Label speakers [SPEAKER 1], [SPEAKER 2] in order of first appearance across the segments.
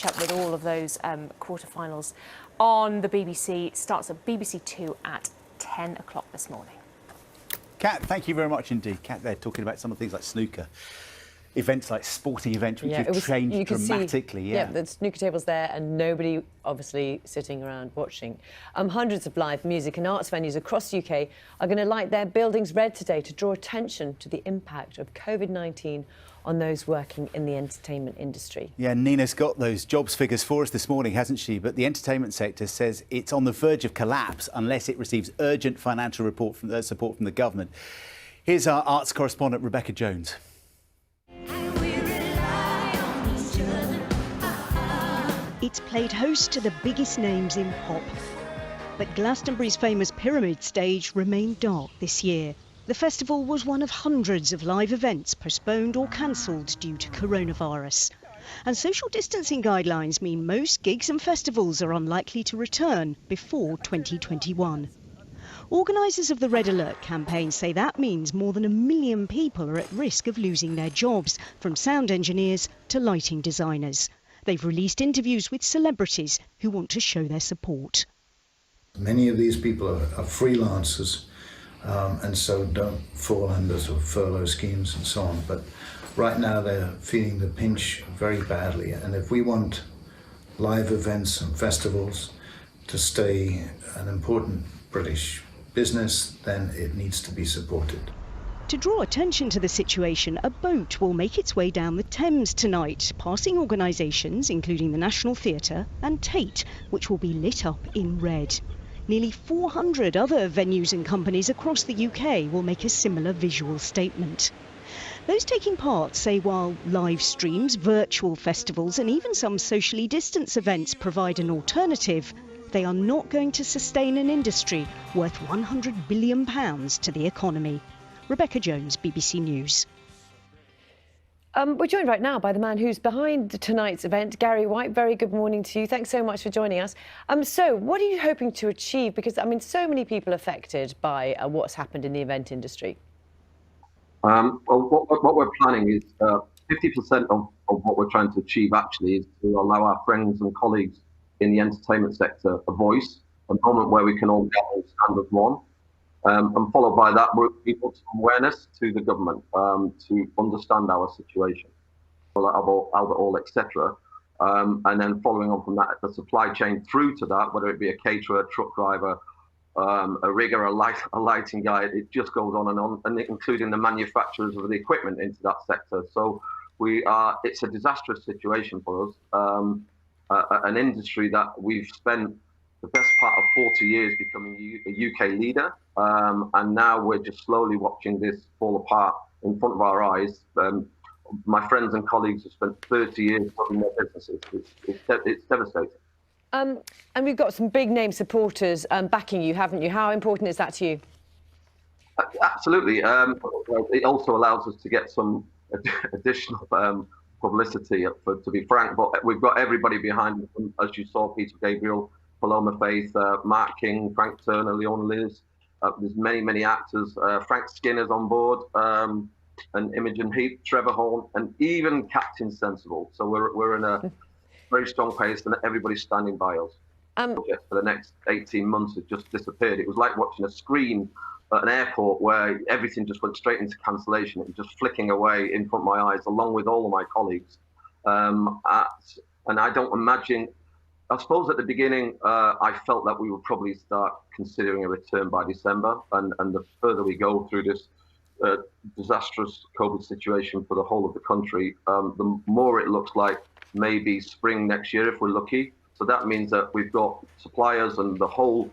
[SPEAKER 1] catch up with all of those quarterfinals on the BBC. It starts at BBC Two at 10 o'clock this morning.
[SPEAKER 2] Kat, thank you very much indeed. Kat there talking about some of the things like snooker. Events like sporting events which have changed dramatically.
[SPEAKER 3] Yeah, the snooker table's there and nobody obviously sitting around watching. Hundreds of live music and arts venues across the UK are going to light their buildings red today to draw attention to the impact of COVID-19 on those working in the entertainment industry.
[SPEAKER 2] Yeah, Nina's got those jobs figures for us this morning, hasn't she? But the entertainment sector says it's on the verge of collapse unless it receives urgent financial support from the government. Here's our arts correspondent, Rebecca Jones.
[SPEAKER 4] It's played host to the biggest names in pop. But Glastonbury's famous Pyramid stage remained dark this year. The festival was one of hundreds of live events postponed or cancelled due to coronavirus. And social distancing guidelines mean most gigs and festivals are unlikely to return before 2021. Organisers of the Red Alert campaign say that means more than 1 million people are at risk of losing their jobs, from sound engineers to lighting designers. They've released interviews with celebrities who want to show their support.
[SPEAKER 5] Many of these people are freelancers and so don't fall under sort of furlough schemes and so on. But right now they're feeling the pinch very badly. And if we want live events and festivals to stay an important British business, then it needs to be supported.
[SPEAKER 4] To draw attention to the situation, a boat will make its way down the Thames tonight, passing organisations including the National Theatre and Tate, which will be lit up in red. Nearly 400 other venues and companies across the UK will make a similar visual statement. Those taking part say while live streams, virtual festivals and even some socially distanced events provide an alternative, they are not going to sustain an industry worth £100 billion to the economy. Rebecca Jones, BBC News.
[SPEAKER 3] We're joined right now by the man who's behind tonight's event, Gary White. Very good morning to you. Thanks so much for joining us. So what are you hoping to achieve? Because, I mean, so many people affected by what's happened in the event industry.
[SPEAKER 6] Well, what we're planning is 50% of what we're trying to achieve actually is to allow our friends and colleagues in the entertainment sector a voice, a moment where we can all gather and stand as one. And followed by that, we put some awareness to the government to understand our situation, all, etc. And then following on from that, the supply chain through to that, whether it be a caterer, a truck driver, a rigger, a lighting guy, it just goes on, and including the manufacturers of the equipment into that sector. So it's a disastrous situation for us, an industry that we've spent the best part of 40 years becoming a UK leader, and now we're just slowly watching this fall apart in front of our eyes. My friends and colleagues have spent 30 years running their businesses. It's devastating.
[SPEAKER 3] And we've got some big name supporters backing you, haven't you? How important is that to you?
[SPEAKER 6] Absolutely. It also allows us to get some additional publicity, to be frank, but we've got everybody behind them. As you saw, Peter Gabriel, Paloma Faith, Mark King, Frank Turner, Leon Liz. There's many actors. Frank Skinner's on board, and Imogen Heap, Trevor Horn, and even Captain Sensible. So we're in a very strong pace, and everybody's standing by us. For the next 18 months, it just disappeared. It was like watching a screen at an airport where everything just went straight into cancellation. It was just flicking away in front of my eyes, along with all of my colleagues. And I don't imagine. I suppose at the beginning, I felt that we would probably start considering a return by December. And the further we go through this disastrous COVID situation for the whole of the country, the more it looks like maybe spring next year if we're lucky. So that means that we've got suppliers and the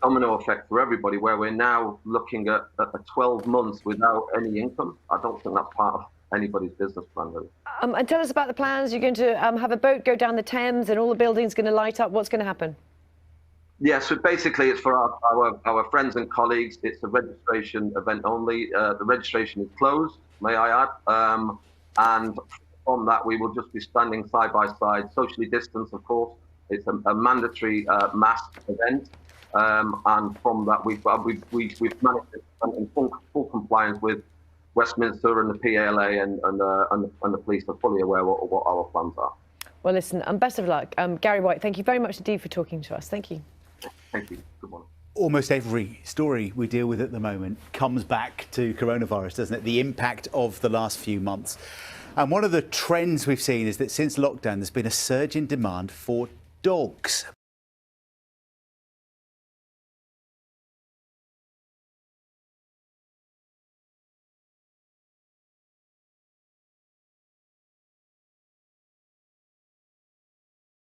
[SPEAKER 6] domino effect for everybody, where we're now looking at 12 months without any income. I don't think that's part of anybody's business plan, really.
[SPEAKER 3] And tell us about the plans. You're going to have a boat go down the Thames and all the buildings going to light up. What's going to happen?
[SPEAKER 6] Yeah, so basically it's for our friends and colleagues. It's a registration event only. The registration is closed, may I add. And from that, we will just be standing side by side, socially distanced, of course. It's a mandatory mask event. And from that, we've managed to stand in full compliance with Westminster and the PALA and the police are fully aware of what our plans are.
[SPEAKER 3] Well, listen, best of luck. Gary White, thank you very much indeed for talking to us. Thank you.
[SPEAKER 6] Thank you. Good morning.
[SPEAKER 2] Almost every story we deal with at the moment comes back to coronavirus, doesn't it? The impact of the last few months. And one of the trends we've seen is that since lockdown, there's been a surge in demand for dogs.